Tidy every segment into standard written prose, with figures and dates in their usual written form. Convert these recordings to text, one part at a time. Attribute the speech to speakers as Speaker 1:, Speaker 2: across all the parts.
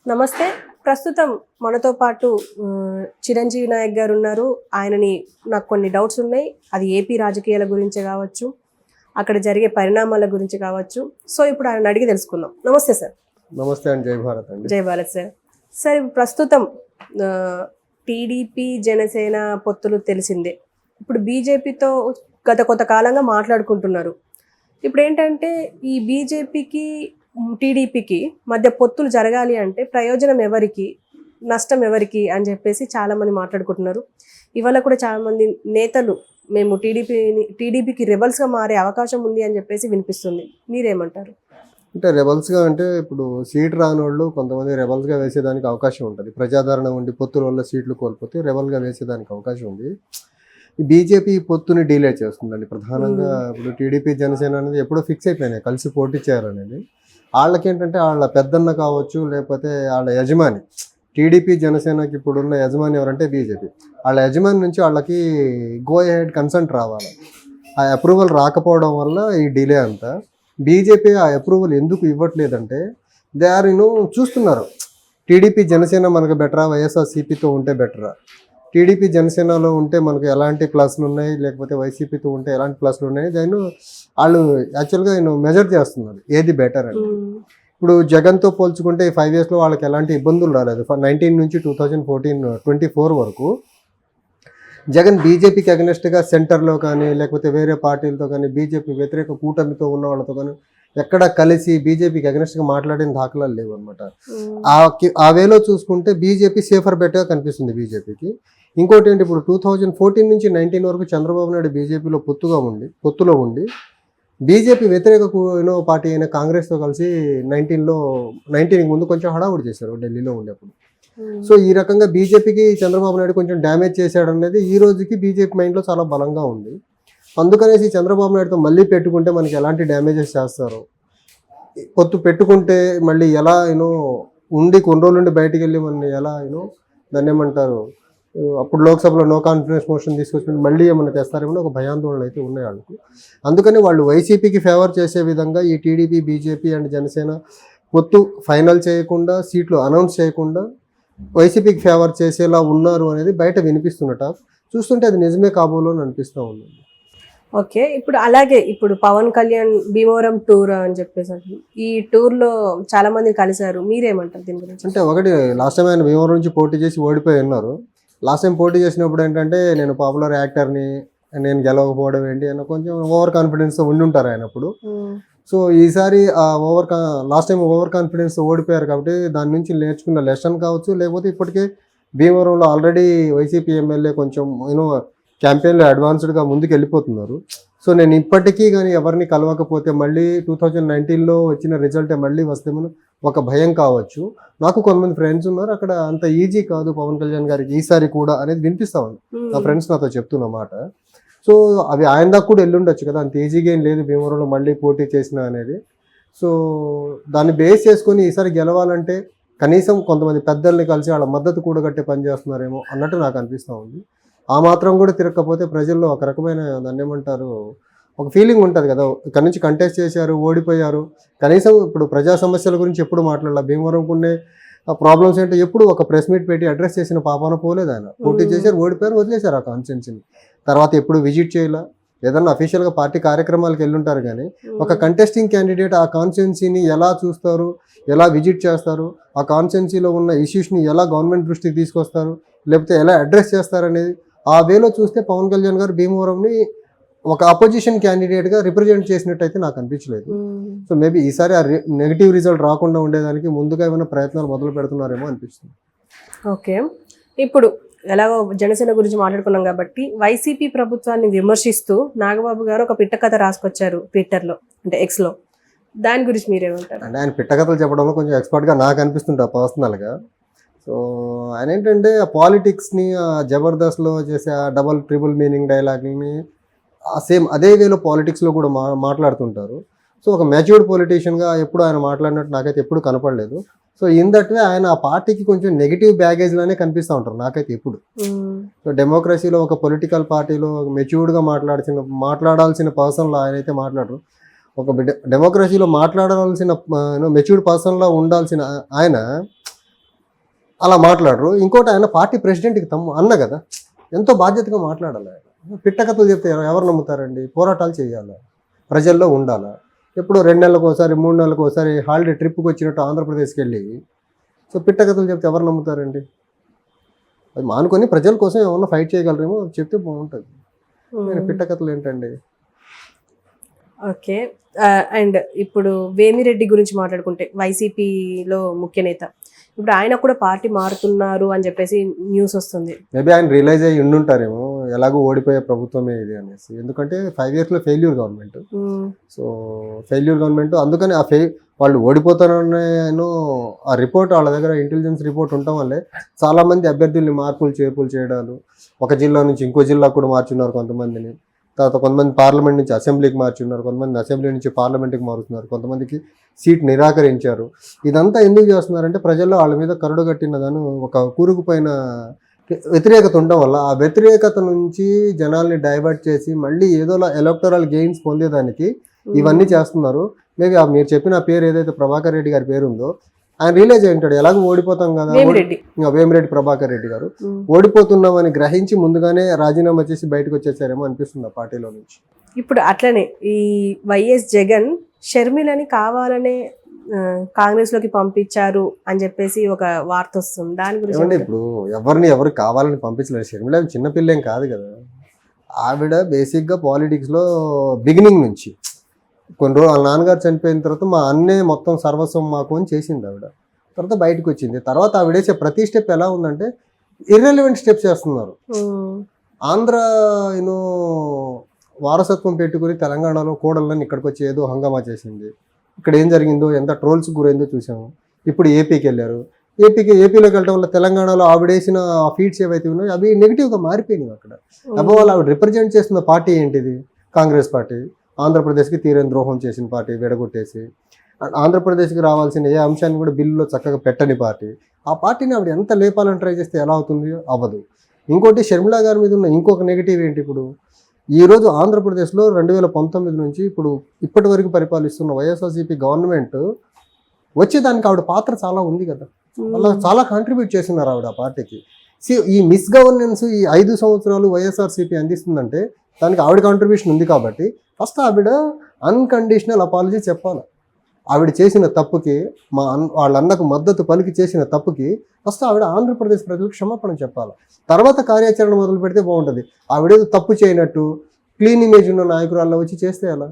Speaker 1: నమస్తే. ప్రస్తుతం మనతో పాటు చిరంజీవి నాయక్ గారు ఉన్నారు. ఆయనని నాకు కొన్ని డౌట్స్ ఉన్నాయి. అది ఏపీ రాజకీయాల గురించే కావచ్చు, అక్కడ జరిగే పరిణామాల గురించి కావచ్చు. సో ఇప్పుడు ఆయన అడిగి తెలుసుకుందాం. నమస్తే సార్.
Speaker 2: నమస్తే అండి. జై భారత్ అండి.
Speaker 1: జై భారత్ సార్. సార్ ఇప్పుడు ప్రస్తుతం టీడీపీ జనసేన పొత్తులు తెలిసిందే. ఇప్పుడు బీజేపీతో గత కొంతకాలంగా మాట్లాడుకుంటున్నారు. ఇప్పుడు ఏంటంటే ఈ బీజేపీకి టీడీపీకి మధ్య పొత్తులు జరగాలి అంటే ప్రయోజనం ఎవరికి, నష్టం ఎవరికి అని చెప్పేసి చాలామంది మాట్లాడుకుంటున్నారు. ఇవాళ కూడా చాలామంది నేతలు మేము టీడీపీకి రెబల్స్గా మారే అవకాశం ఉంది అని చెప్పేసి వినిపిస్తుంది. మీరేమంటారు?
Speaker 2: అంటే రెబల్స్గా అంటే ఇప్పుడు సీట్ రాని వాళ్ళు కొంతమంది రెబల్స్గా వేసేదానికి అవకాశం ఉంటుంది. ప్రజాదరణ ఉండి పొత్తుల వల్ల సీట్లు కోల్పోతే రెబల్గా వేసేదానికి అవకాశం ఉంది. ఈ బీజేపీ పొత్తుని డీలే చేస్తుందండి ప్రధానంగా. ఇప్పుడు టీడీపీ జనసేన అనేది ఎప్పుడో ఫిక్స్ అయిపోయినాయి కలిసి పోటీ చేయాలనేది. వాళ్ళకేంటంటే వాళ్ళ పెద్దన్న కావచ్చు, లేకపోతే వాళ్ళ యజమాని, టీడీపీ జనసేనకి ఇప్పుడున్న యజమాని ఎవరంటే బీజేపీ. వాళ్ళ యజమాని నుంచి వాళ్ళకి గో హెడ్ కన్సెంట్ రావాలి. ఆ అప్రూవల్ రాకపోవడం వల్ల ఈ డిలే అంతా. బీజేపీ ఆ అప్రూవల్ ఎందుకు ఇవ్వట్లేదంటే దే ఆర్ చూస్తున్నారు, టీడీపీ జనసేన మనకు బెటరా, వైఎస్ఆర్సీపీతో ఉంటే బెటరా, టీడీపీ జనసేనలో ఉంటే మనకు ఎలాంటి ప్లస్లు ఉన్నాయి, లేకపోతే వైసీపీతో ఉంటే ఎలాంటి ప్లస్లు ఉన్నాయి, దాన్ని వాళ్ళు యాక్చువల్గా మెజర్ చేస్తున్నారు ఏది బెటర్ అని. ఇప్పుడు జగన్తో పోల్చుకుంటే ఈ 5 yearsలో వాళ్ళకి ఎలాంటి ఇబ్బందులు రాలేదు. 19 నుంచి 2024 వరకు జగన్ బీజేపీకి అగెనెస్ట్గా సెంటర్లో కానీ, లేకపోతే వేరే పార్టీలతో కానీ, బీజేపీ వ్యతిరేక కూటమితో ఉన్న వాళ్ళతో కానీ ఎక్కడ కలిసి బీజేపీకి అగెనెస్ట్గా మాట్లాడిన దాఖలాలు లేవు అనమాట. ఆ వేలో చూసుకుంటే బీజేపీ సేఫర్ బెట్గా కనిపిస్తుంది బీజేపీకి. ఇంకోటి ఏంటి, ఇప్పుడు 2014 నుంచి 19 వరకు చంద్రబాబు నాయుడు బీజేపీలో పొత్తులో ఉండి బీజేపీ వ్యతిరేక పార్టీ అయిన కాంగ్రెస్తో కలిసి 19 ముందు కొంచెం హడావుడి చేశారు ఢిల్లీలో ఉండేప్పుడు. సో ఈ రకంగా బీజేపీకి చంద్రబాబు నాయుడు కొంచెం డ్యామేజ్ చేశాడు అనేది ఈ రోజుకి బీజేపీ మైండ్లో చాలా బలంగా ఉంది. అందుకనేసి చంద్రబాబు నాయుడుతో మళ్ళీ పెట్టుకుంటే మనకి ఎలాంటి డ్యామేజెస్ చేస్తారు, పొత్తు పెట్టుకుంటే మళ్ళీ ఎలా ఉండి కొన్ని రోజులు నుండి బయటికి వెళ్ళి మన ఎలా దాన్ని ఏమంటారు, అప్పుడు లోక్సభలో నో కాన్ఫిడెన్స్ మోషన్ తీసుకొచ్చి మళ్ళీ ఏమైనా తెస్తారేమో ఒక భయాందోళన అయితే ఉన్నాయి వాళ్ళకు. అందుకని వాళ్ళు వైసీపీకి ఫేవర్ చేసే విధంగా ఈ టీడీపీ, బీజేపీ అండ్ జనసేన పొత్తు ఫైనల్ చేయకుండా, సీట్లు అనౌన్స్ చేయకుండా వైసీపీకి ఫేవర్ చేసేలా ఉన్నారు అనేది బయట వినిపిస్తున్నట. చూస్తుంటే అది నిజమే కాబోలు అని అనిపిస్తూ ఉంది.
Speaker 1: ఓకే, ఇప్పుడు అలాగే ఇప్పుడు పవన్ కళ్యాణ్ భీమవరం టూర్ అని చెప్పేసి ఈ టూర్లో చాలా మంది కలిశారు. మీరేమంటారు దీని గురించి?
Speaker 2: అంటే ఒకటి, లాస్ట్ టైం ఆయన భీమవరం నుంచి పోటీ చేసి ఓడిపోయి ఉన్నారు. లాస్ట్ టైం పోటీ చేసినప్పుడు ఏంటంటే నేను పాపులర్ యాక్టర్ని, నేను గెలవకపోవడం ఏంటి అన్న కొంచెం ఓవర్ కాన్ఫిడెన్స్తో ఉండి ఉంటారు ఆయన అప్పుడు. సో ఈసారి లాస్ట్ టైం ఓవర్ కాన్ఫిడెన్స్ ఓడిపోయారు కాబట్టి దాని నుంచి నేర్చుకున్న లెసన్ కావచ్చు, లేకపోతే ఇప్పటికే భీమవరంలో ఆల్రెడీ వైసీపీ ఎమ్మెల్యే కొంచెం క్యాంపెయిన్లో అడ్వాన్స్డ్గా ముందుకు వెళ్ళిపోతున్నారు. సో నేను ఇప్పటికీ కానీ ఎవరిని కలవకపోతే మళ్ళీ 2019లో వచ్చిన రిజల్టే మళ్ళీ వస్తేమో ఒక భయం కావచ్చు. నాకు కొంతమంది ఫ్రెండ్స్ ఉన్నారు, అక్కడ అంత ఈజీ కాదు పవన్ కళ్యాణ్ గారికి ఈసారి కూడా అనేది వినిపిస్తా ఉంది. నా ఫ్రెండ్స్ నాతో చెప్తున్నమాట. సో అవి ఆయన దాకా కూడా వెళ్ళుండొచ్చు కదా, అంత ఈజీగా ఏం లేదు భీమవరంలో మళ్ళీ పోటీ చేసిన అనేది. సో దాన్ని బేస్ చేసుకొని ఈసారి గెలవాలంటే కనీసం కొంతమంది పెద్దల్ని కలిసి వాళ్ళ మద్దతు కూడగట్టే పని చేస్తున్నారేమో అన్నట్టు నాకు అనిపిస్తూ ఉంది. ఆ మాత్రం కూడా తిరగకపోతే ప్రజల్లో ఒక రకమైన దాన్ని ఏమంటారు, ఒక ఫీలింగ్ ఉంటుంది కదా, ఇక్కడ నుంచి కంటెస్ట్ చేశారు, ఓడిపోయారు, కనీసం ఇప్పుడు ప్రజా సమస్యల గురించి ఎప్పుడు మాట్లాడాలి, భీమవరంకునే ప్రాబ్లమ్స్ ఏంటో ఎప్పుడు ఒక ప్రెస్ మీట్ పెట్టి అడ్రస్ చేసిన పాపాన పోలేదు. ఆయన పోటీ చేశారు, ఓడిపోయారు, వదిలేశారు ఆ కాన్స్టిట్యున్సీని. తర్వాత ఎప్పుడు విజిట్ చేయాల, ఏదన్నా అఫీషియల్గా పార్టీ కార్యక్రమాలకు వెళ్ళుంటారు. కానీ ఒక కంటెస్టింగ్ క్యాండిడేట్ ఆ కాన్స్టిట్యున్సీని ఎలా చూస్తారు, ఎలా విజిట్ చేస్తారు, ఆ కాన్స్టిట్యున్సీలో ఉన్న ఇష్యూస్ని ఎలా గవర్నమెంట్ దృష్టికి తీసుకొస్తారు, లేకపోతే ఎలా అడ్రస్ చేస్తారనేది ఆ వేలో చూస్తే పవన్ కళ్యాణ్ గారు భీమవరంని ఒక అపోజిషన్ క్యాండిడేట్గా రిప్రజెంట్ చేసినట్టయితే నాకు అనిపించలేదు. సో మేబీ ఈసారి ఆ నెగిటివ్ రిజల్ట్ రాకుండా ఉండేదానికి ముందుగా ఏమైనా ప్రయత్నాలు మొదలు పెడుతున్నారేమో అనిపిస్తుంది.
Speaker 1: ఓకే, ఇప్పుడు ఎలాగో జనసేన గురించి మాట్లాడుకున్నాం కాబట్టి వైసీపీ ప్రభుత్వాన్ని విమర్శిస్తూ నాగబాబు గారు ఒక పిట్టకథ రాసుకొచ్చారు ట్విట్టర్లో, అంటే ఎక్స్లో. దాని గురించి మీరేమంటారు? అంటే
Speaker 2: ఆయన పిట్టకథలు చెప్పడంలో కొంచెం ఎక్స్పర్ట్గా నాకు అనిపిస్తుంటా పర్సనల్గా. సో ఆయన ఏంటంటే ఆ పాలిటిక్స్ని జబర్దస్త్లో చేసే ఆ డబల్ ట్రిపుల్ మీనింగ్ డైలాగ్ని సేమ్ అదే వేలో పాలిటిక్స్లో కూడా మాట్లాడుతుంటారు. సో ఒక మెచ్యూర్డ్ పొలిటీషియన్గా ఎప్పుడు ఆయన మాట్లాడినట్టు నాకైతే ఎప్పుడు కనపడలేదు. సో ఇన్ దట్ వే ఆయన ఆ పార్టీకి కొంచెం నెగిటివ్ బ్యాగేజ్లోనే కనిపిస్తూ ఉంటారు నాకైతే ఎప్పుడు. సో డెమోక్రసీలో ఒక పొలిటికల్ పార్టీలో మెచ్యూర్డ్గా మాట్లాడాల్సిన పర్సన్లో ఆయన అయితే మాట్లాడరు. ఒక డెమోక్రసీలో మాట్లాడాల్సిన మెచ్యూర్డ్ పర్సన్లో ఉండాల్సిన ఆయన అలా మాట్లాడరు. ఇంకోటి ఆయన పార్టీ ప్రెసిడెంట్కి అన్న కదా, ఎంతో బాధ్యతగా మాట్లాడాలి. ఆయన పిట్టకథలు చెప్తే ఎవరు నమ్ముతారండి? పోరాటాలు చేయాలి, ప్రజల్లో ఉండాలి. ఎప్పుడు 2 నెలలకు ఒకసారి 3 నెలలకు ఒకసారి హాలిడే ట్రిప్కి వచ్చినట్టు ఆంధ్రప్రదేశ్కి వెళ్ళి సో పిట్టకథలు చెప్తే ఎవరు నమ్ముతారండి? అది మానుకొని ప్రజల కోసం ఏమన్నా ఫైట్ చేయగలరేమో చెప్తే బాగుంటుంది. నేను పిట్టకథలు ఏంటండి?
Speaker 1: ఓకే. అండ్ ఇప్పుడు వేమిరెడ్డి గురించి మాట్లాడుకుంటే వైసీపీలో ముఖ్య నేత, ఇప్పుడు ఆయన కూడా పార్టీ మారుతున్నారు అని చెప్పేసి న్యూస్ వస్తుంది.
Speaker 2: మేబీ ఆయన రియలైజ్ అయ్యి ఉండుంటారేమో ఎలాగో ఓడిపోయే ప్రభుత్వమే ఇది అనేసి. ఎందుకంటే 5 yearsలో failure government. So failure government, అందుకని వాళ్ళు ఓడిపోతారనేను ఆ రిపోర్ట్ వాళ్ళ దగ్గర ఇంటెలిజెన్స్ రిపోర్ట్ ఉండటం వల్లే చాలామంది అభ్యర్థుల్ని మార్పులు చేర్పులు చేయడాలు, ఒక జిల్లా నుంచి ఇంకో జిల్లా కూడా మార్చున్నారు కొంతమందిని. తర్వాత కొంతమంది పార్లమెంట్ నుంచి అసెంబ్లీకి మార్చున్నారు, కొంతమంది అసెంబ్లీ నుంచి పార్లమెంట్కి మారుతున్నారు, కొంతమందికి సీట్ నిరాకరించారు. ఇదంతా ఎందుకు చేస్తున్నారంటే ప్రజల్లో వాళ్ళ మీద కరుడు కట్టినదాను ఒక కూరుకుపోయిన వ్యతిరేకత ఉండడం వల్ల ఆ వ్యతిరేకత నుంచి జనాల్ని డైవర్ట్ చేసి మళ్ళీ ఏదోలా ఎలక్టరల్ గెయిన్స్ పొందేదానికి ఇవన్నీ చేస్తున్నారు. మేబీ మీరు చెప్పిన పేరు ఏదైతే ప్రభాకర్ రెడ్డి గారి పేరు ఉందో ఆయన రియలైజ్ అయి ఉంటాడు, ఎలాగో ఓడిపోతాం కదా, వేమిరెడ్డి ప్రభాకర్ రెడ్డి గారు ఓడిపోతున్నామని గ్రహించి ముందుగానే రాజీనామా చేసి బయటకు వచ్చేసారేమో అనిపిస్తుంది ఆ పార్టీలో నుంచి.
Speaker 1: ఇప్పుడు అట్లనే ఈ వైఎస్ జగన్ షర్మిలని కావాలనే కాంగ్రెస్ లోకి పంపించారు అని చెప్పేసి ఒక వార్త వస్తుంది. దాని గురించి
Speaker 2: ఇప్పుడు ఎవరు కావాలని పంపించలేదు. షర్మిల చిన్నపిల్లేం కాదు కదా. ఆవిడ బేసిక్గా పాలిటిక్స్లో బిగినింగ్ నుంచి కొన్ని రోజులు వాళ్ళ నాన్నగారు చనిపోయిన తర్వాత మా అన్నే మొత్తం సర్వస్వం మాకు అని చేసింది ఆవిడ. తర్వాత బయటకు వచ్చింది. తర్వాత ఆవిడేసే ప్రతి స్టెప్ ఎలా ఉందంటే ఇర్రెలవెంట్ స్టెప్స్ చేస్తున్నారు. ఆంధ్ర వారసత్వం పెట్టుకుని తెలంగాణలో కోడళ్ళని ఇక్కడికి వచ్చి ఏదో హంగామా చేసింది. ఇక్కడ ఏం జరిగిందో, ఎంత ట్రోల్స్ గురైందో చూసాము. ఇప్పుడు ఏపీకి వెళ్ళారు. ఏపీలోకి వెళ్ళడం వల్ల తెలంగాణలో ఆవిడేసిన ఫీడ్స్ ఏవైతే ఉన్నాయో అవి నెగిటివ్గా మారిపోయినాయి. అక్కడ అబ్బోళ్ళు ఆవిడ రిప్రజెంట్ చేస్తున్న పార్టీ ఏంటిది? కాంగ్రెస్ పార్టీ. ఆంధ్రప్రదేశ్కి తీరని ద్రోహం చేసిన పార్టీ, విడగొట్టేసి ఆంధ్రప్రదేశ్కి రావాల్సిన ఏ అంశాన్ని కూడా బిల్లులో చక్కగా పెట్టని పార్టీ. ఆ పార్టీని ఆవిడ ఎంత లేపాలని ట్రై చేస్తే ఎలా అవుతుంది? అవ్వదు. ఇంకోటి షర్మిల గారి మీద ఉన్న ఇంకొక నెగిటివ్ ఏంటి? ఇప్పుడు ఈరోజు ఆంధ్రప్రదేశ్లో 2019 నుంచి ఇప్పటి వరకు పరిపాలిస్తున్న వైఎస్ఆర్సీపీ గవర్నమెంట్ వచ్చేదానికి ఆవిడ పాత్ర చాలా ఉంది కదా. అలా చాలా కాంట్రిబ్యూట్ చేస్తున్నారు ఆవిడ ఆ పార్టీకి. ఈ మిస్ గవర్నెన్స్ ఈ 5 సంవత్సరాలు వైఎస్ఆర్సీపీ అందిస్తుందంటే దానికి ఆవిడ కాంట్రిబ్యూషన్ ఉంది. కాబట్టి ఫస్ట్ ఆవిడ అన్కండిషనల్ అపాలజీ చెప్పాలి. ఆవిడ చేసిన తప్పుకి వాళ్ళ అన్నకు మద్దతు పలికి చేసిన తప్పుకి ఫస్ట్ ఆవిడ ఆంధ్రప్రదేశ్ ప్రజలకు క్షమాపణ చెప్పాలి. తర్వాత కార్యాచరణ మొదలు పెడితే బాగుంటుంది. ఆవిడేదో తప్పు చేయనట్టు క్లీన్ ఇమేజ్ ఉన్న నాయకురాల్లో వచ్చి చేస్తే ఎలా?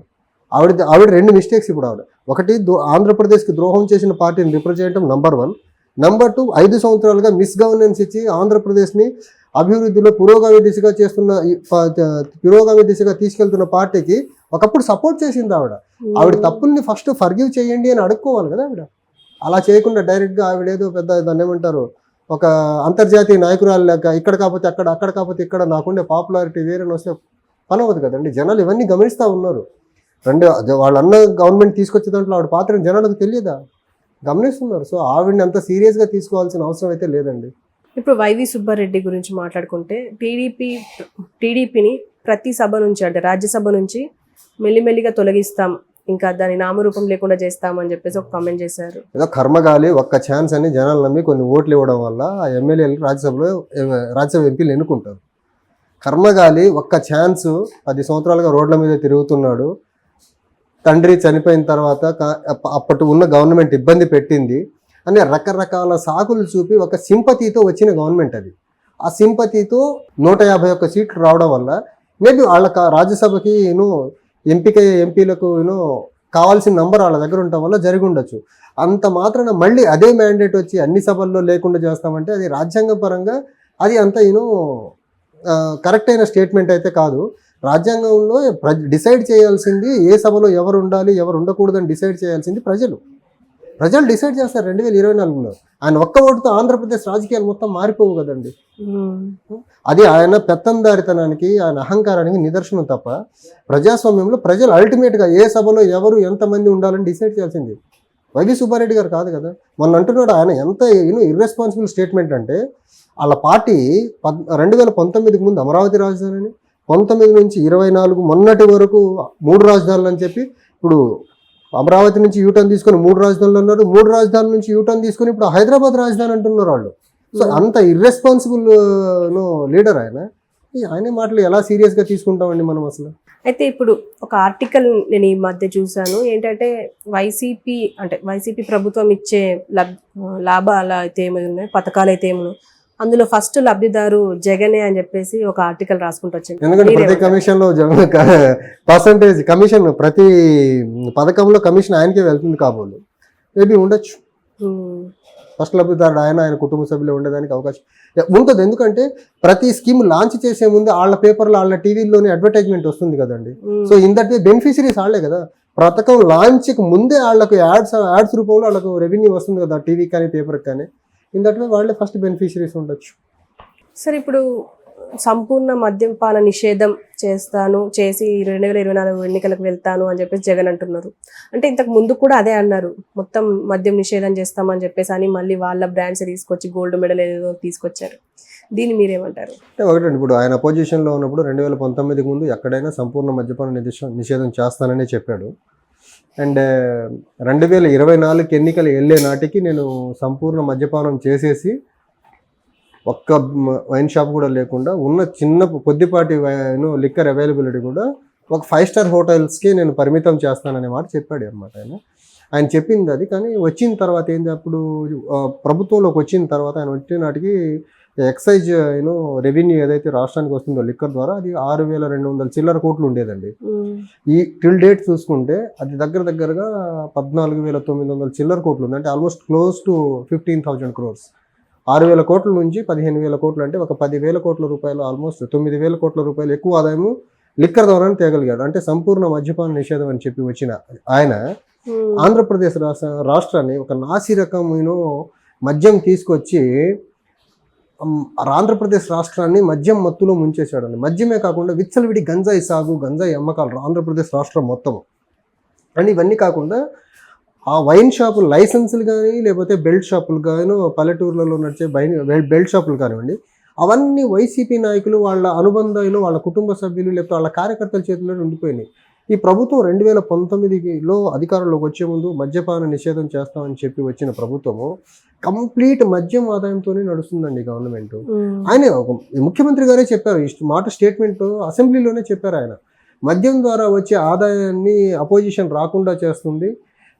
Speaker 2: ఆవిడ 2 మిస్టేక్స్ ఇప్పుడు ఆవిడ. ఒకటి, ఆంధ్రప్రదేశ్కి ద్రోహం చేసిన పార్టీని రిప్రజెంట్ నంబర్ 1. నంబర్ 2, 5 సంవత్సరాలుగా మిస్ గవర్నెన్స్ ఇచ్చి ఆంధ్రప్రదేశ్ని అభివృద్ధిలో పురోగమి దిశగా తీసుకెళ్తున్న పార్టీకి ఒకప్పుడు సపోర్ట్ చేసింది ఆవిడ. ఆవిడ తప్పుల్ని ఫస్ట్ ఫర్గివ్ చేయండి అని అడుక్కోవాలి కదా ఆవిడ. అలా చేయకుండా డైరెక్ట్గా ఆవిడేదో పెద్ద దాన్ని ఏమంటారు, ఒక అంతర్జాతీయ నాయకురాలు లేక ఇక్కడ కాకపోతే అక్కడ, అక్కడ కాకపోతే ఇక్కడ, నాకుండే పాపులారిటీ వేరే వస్తే పని అవ్వదు కదండి. జనాలు ఇవన్నీ గమనిస్తూ ఉన్నారు. వాళ్ళన్న గవర్నమెంట్ తీసుకొచ్చే దాంట్లో ఆవిడ పాత్ర జనాలకు తెలియదా? గమనిస్తున్నారు. సో ఆవిడని అంత సీరియస్గా తీసుకోవాల్సిన అవసరం అయితే లేదండి.
Speaker 1: ఇప్పుడు వైవి సుబ్బారెడ్డి గురించి మాట్లాడుకుంటే టీడీపీని ప్రతి సభ నుంచి, అంటే రాజ్యసభ నుంచి మెల్లిమెల్లిగా తొలగిస్తాం, ఇంకా దాని నామరూపం లేకుండా చేస్తామని చెప్పేసి ఒక కామెంట్ చేశారు.
Speaker 2: ఏదో కర్మగాలి ఒక్క ఛాన్స్ అని జనాలు నమ్మి కొన్ని ఓట్లు ఇవ్వడం వల్ల ఆ ఎమ్మెల్యేలు రాజ్యసభ ఎంపీలు ఎన్నుకుంటారు. కర్మగాలి ఒక్క ఛాన్స్ 10 సంవత్సరాలుగా రోడ్ల మీద తిరుగుతున్నాడు. తండ్రి చనిపోయిన తర్వాత అప్పటి ఉన్న గవర్నమెంట్ ఇబ్బంది పెట్టింది అనే రకరకాల సాకులు చూపి ఒక సింపతితో వచ్చిన గవర్నమెంట్ అది. ఆ సింపతితో 151 సీట్లు రావడం వల్ల మేబీ వాళ్ళ రాజ్యసభకి ఎంపికయ్యే ఎంపీలకు కావాల్సిన నంబర్ వాళ్ళ దగ్గర ఉండటం వల్ల జరిగి ఉండొచ్చు. అంత మాత్రాన మళ్ళీ అదే మ్యాండేట్ వచ్చి అన్ని సభల్లో లేకుండా చేస్తామంటే అది రాజ్యాంగపరంగా అది అంత కరెక్ట్ అయిన స్టేట్మెంట్ అయితే కాదు. రాజ్యాంగంలో డిసైడ్ చేయాల్సింది ఏ సభలో ఎవరు ఉండాలి ఎవరు ఉండకూడదని డిసైడ్ చేయాల్సింది ప్రజలు డిసైడ్ చేస్తారు 2024లో. ఆయన ఒక్క ఓటుతో ఆంధ్రప్రదేశ్ రాజకీయాలు మొత్తం మారిపోవు కదండి. అది ఆయన పెత్తందారితనానికి, ఆయన అహంకారానికి నిదర్శనం తప్ప ప్రజాస్వామ్యంలో ప్రజలు అల్టిమేట్గా ఏ సభలో ఎవరు ఎంతమంది ఉండాలని డిసైడ్ చేయాల్సింది వైవి సుబ్బారెడ్డి గారు కాదు కదా. మొన్న అంటున్నాడు ఆయన ఎంత ఇర్రెస్పాన్సిబుల్ స్టేట్మెంట్ అంటే, వాళ్ళ పార్టీ 2019కి ముందు అమరావతి రాజధానిని, 19 నుంచి 24 మొన్నటి వరకు 3 రాజధానులు అని చెప్పి, ఇప్పుడు అమరావతి నుంచి యూటర్న్ తీసుకొని 3 రాజధానులు అన్నారు. 3 రాజధానుల నుంచి యూటర్న్ తీసుకొని ఇప్పుడు హైదరాబాద్ రాజధాని అంటున్నారు వాళ్ళు. సో అంత ఇర్రెస్పాన్సిబుల్ లీడర్ ఆయన మాటలు ఎలా సీరియస్గా తీసుకుంటామండి మనం అసలు.
Speaker 1: అయితే ఇప్పుడు ఒక ఆర్టికల్ నేను ఈ మధ్య చూసాను, ఏంటంటే వైసీపీ ప్రభుత్వం ఇచ్చే లాభాలు అయితే ఏమైనా ఉన్నాయి, పథకాలు అయితే ఏమైనా, అందులో ఫస్ట్ లబ్ధిదారు జగనే అని చెప్పేసి ఒక ఆర్టికల్ రాసుకుంటూ వచ్చింది.
Speaker 2: ఎందుకంటే ప్రతి కమిషన్ లో పర్సంటేజ్ కమిషన్, ప్రతి పథకంలో కమిషన్ ఆయనకే వెళ్తుంది కాబోలు, మేబీ ఉండొచ్చు. ఫస్ట్ లబ్ధిదారుడు ఆయన కుటుంబ సభ్యులు ఉండడానికి అవకాశం ఉంటుంది. ఎందుకంటే ప్రతి స్కీమ్ లాంచ్ చేసే ముందు వాళ్ళ పేపర్లో వాళ్ళ టీవీలోనే అడ్వర్టైజ్మెంట్ వస్తుంది కదండి. So in that way beneficiaries వాళ్ళే కదా. పథకం లాంచ్కి ముందే వాళ్ళకు యాడ్స్ రూపంలో వాళ్ళకు రెవెన్యూ వస్తుంది కదా, టీవీకి కానీ పేపర్కి కానీ. ఇన్ దట్ వే వాళ్ళే ఫస్ట్ బెనిఫిషరీస్ ఉండొచ్చు.
Speaker 1: సరే, ఇప్పుడు సంపూర్ణ మద్యపాన నిషేధం చేసి 2024 ఎన్నికలకు వెళ్తాను అని చెప్పేసి జగన్ అంటున్నారు. అంటే ఇంతకు ముందు కూడా అదే అన్నారు, మొత్తం మద్యం నిషేధం చేస్తామని చెప్పేసి, అని మళ్ళీ వాళ్ళ బ్రాండ్స్ తీసుకొచ్చి గోల్డ్ మెడల్ ఏదో తీసుకొచ్చారు. దీన్ని మీరేమంటారు?
Speaker 2: ఒకటండి, ఇప్పుడు ఆయన అపోజిషన్లో ఉన్నప్పుడు 2019కి ముందు ఎక్కడైనా సంపూర్ణ మద్యపాన నిషేధం చేస్తానని చెప్పాడు. అండ్ 2024 ఎన్నికలు వెళ్ళే నాటికి నేను సంపూర్ణ మద్యపానం చేసేసి ఒక్క వైన్ షాప్ కూడా లేకుండా ఉన్న చిన్న కొద్దిపాటి లిక్కర్ అవైలబిలిటీ కూడా ఒక 5 స్టార్ హోటల్స్కి నేను పరిమితం చేస్తాననే మాట చెప్పాడు అనమాట. ఆయన చెప్పింది అది. కానీ వచ్చిన తర్వాత ఏంటి, అప్పుడు ప్రభుత్వంలోకి వచ్చిన తర్వాత ఆయన వచ్చిన నాటికి ఎక్సైజ్ రెవెన్యూ ఏదైతే రాష్ట్రానికి వస్తుందో లిక్కర్ ద్వారా, అది 6,200 చిల్లర కోట్లు ఉండేదండి. ఈ టిల్ డేట్ చూసుకుంటే అది దగ్గరగా 14,900 చిల్లర కోట్లు ఉంది. అంటే ఆల్మోస్ట్ క్లోజ్ టు 15,000 crores. 6,000 కోట్ల నుంచి 15,000 కోట్లు, అంటే ఒక 10,000 కోట్ల రూపాయలు, ఆల్మోస్ట్ 9,000 కోట్ల రూపాయలు ఎక్కువ ఆదాయము లిక్కర్ ద్వారానే తేగలిగాడు. అంటే సంపూర్ణ మద్యపాన నిషేధం అని చెప్పి వచ్చిన ఆయన ఆంధ్రప్రదేశ్ రాష్ట్రాన్ని ఒక నాసి రకమైన మద్యం తీసుకొచ్చి ఆంధ్రప్రదేశ్ రాష్ట్రాన్ని మద్యం మత్తులో ముంచేశాడండి. మద్యమే కాకుండా విచ్చలవిడి గంజాయి సాగు, గంజాయి అమ్మకాలు ఆంధ్రప్రదేశ్ రాష్ట్రం మొత్తం. అండ్ ఇవన్నీ కాకుండా ఆ వైన్ షాపులు లైసెన్సులు కానీ, లేకపోతే బెల్ట్ షాపులు కానీ, పల్లెటూర్లలో నడిచే బెల్ట్ షాపులు కానివ్వండి, అవన్నీ వైసీపీ నాయకులు, వాళ్ళ అనుబంధాలు, వాళ్ళ కుటుంబ సభ్యులు, లేకపోతే వాళ్ళ కార్యకర్తల చేతుల్లో ఉండిపోయినాయి. ఈ ప్రభుత్వం 2019లో అధికారంలోకి వచ్చే ముందు మద్యపాన నిషేధం చేస్తామని చెప్పి వచ్చిన ప్రభుత్వము కంప్లీట్ మద్యం ఆదాయంతోనే నడుస్తుందండి గవర్నమెంట్. ఆయన ముఖ్యమంత్రి గారే చెప్పారు, ఈ మాట స్టేట్మెంట్ అసెంబ్లీలోనే చెప్పారు ఆయన. మద్యం ద్వారా వచ్చే ఆదాయాన్ని అపోజిషన్ రాకుండా చేస్తుంది,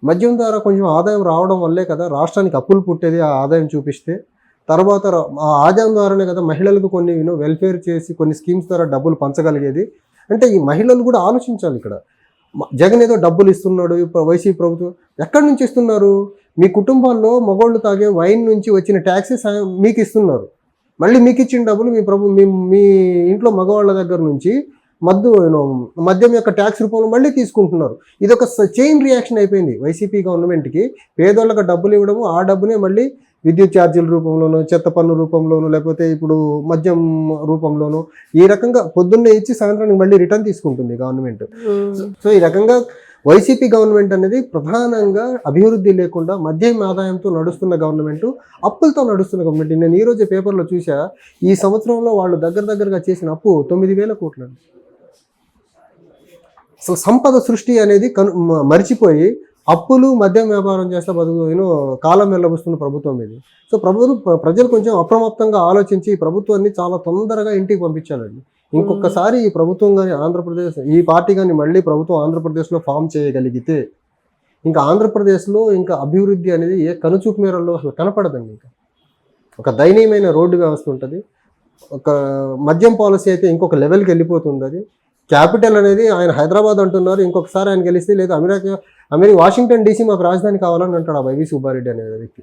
Speaker 2: మద్యం ద్వారా కొంచెం ఆదాయం రావడం వల్లే కదా రాష్ట్రానికి అప్పులు పుట్టేది, ఆ ఆదాయం చూపిస్తే. తర్వాత ఆ ఆదాయం ద్వారానే కదా మహిళలకు కొన్ని వెల్ఫేర్ చేసి కొన్ని స్కీమ్స్ ద్వారా డబ్బులు పంచగలిగేది. అంటే ఈ మహిళలు కూడా ఆలోచించాలి. ఇక్కడ జగన్ ఏదో డబ్బులు ఇస్తున్నాడు వైసీపీ ప్రభుత్వం, ఎక్కడి నుంచి ఇస్తున్నారు? మీ కుటుంబాల్లో మగవాళ్ళు తాగే వైన్ నుంచి వచ్చిన ట్యాక్సెస్ మీకు ఇస్తున్నారు. మళ్ళీ మీకు ఇచ్చిన డబ్బులు మీ ఇంట్లో మగవాళ్ళ దగ్గర నుంచి మద్యం యొక్క ట్యాక్స్ రూపంలో మళ్ళీ తీసుకుంటున్నారు. ఇది ఒక చైన్ రియాక్షన్ అయిపోయింది వైసీపీ గవర్నమెంట్కి. పేదోళ్ళకి డబ్బులు ఇవ్వడము, ఆ డబ్బునే మళ్ళీ విద్యుత్ ఛార్జీల రూపంలోనూ, చెత్త పన్ను రూపంలోనూ, లేకపోతే ఇప్పుడు మద్యం రూపంలోనూ, ఈ రకంగా పొద్దున్నే ఇచ్చి సాయంత్రానికి మళ్ళీ రిటర్న్ తీసుకుంటుంది గవర్నమెంట్. సో ఈ రకంగా వైసీపీ గవర్నమెంట్ అనేది ప్రధానంగా అభివృద్ధి లేకుండా మద్యం ఆదాయంతో నడుస్తున్న గవర్నమెంట్, అప్పులతో నడుస్తున్న గవర్నమెంట్. నేను ఈరోజు పేపర్లో చూసా, ఈ సంవత్సరంలో వాళ్ళు దగ్గరగా చేసిన అప్పు 9,000 కోట్లు. అసలు సంపద సృష్టి అనేది మర్చిపోయి అప్పులు మద్యం వ్యాపారం చేస్తే కాలం వెళ్ళబుస్తున్న ప్రభుత్వం ఇది. సో ప్రజలు కొంచెం అప్రమత్తంగా ఆలోచించి ఈ ప్రభుత్వాన్ని చాలా తొందరగా ఇంటికి పంపించాలండి. ఇంకొకసారి ఈ ప్రభుత్వం కానీ ఆంధ్రప్రదేశ్, ఈ పార్టీ కానీ మళ్ళీ ప్రభుత్వం ఆంధ్రప్రదేశ్లో ఫామ్ చేయగలిగితే ఇంకా ఆంధ్రప్రదేశ్లో ఇంకా అభివృద్ధి అనేది ఏ కనుచూపు మేరల్లో అసలు కనపడదండి. ఇంకా ఒక దయనీయమైన రోడ్డు వ్యవస్థ ఉంటుంది. ఒక మద్యం పాలసీ అయితే ఇంకొక లెవెల్కి వెళ్ళిపోతుంది. అది క్యాపిటల్ అనేది ఆయన హైదరాబాద్ అంటున్నారు, ఇంకొకసారి ఆయన గెలిస్తే లేదు అమెరికా వాషింగ్టన్ DC మాకు రాజధాని కావాలని అంటాడు ఆ వైవి సుబ్బారెడ్డి అనే వ్యక్తి.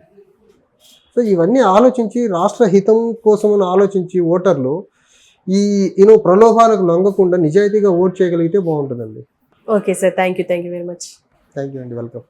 Speaker 2: సో ఇవన్నీ ఆలోచించి రాష్ట్ర హితం కోసం ఆలోచించి ఓటర్లు ఈ ప్రలోభాలకు లొంగకుండా నిజాయితీగా ఓట్ చేయగలిగితే బాగుంటుందండి.
Speaker 1: Okay sir, thank you very much.
Speaker 2: Thank you అండి, వెల్కమ్.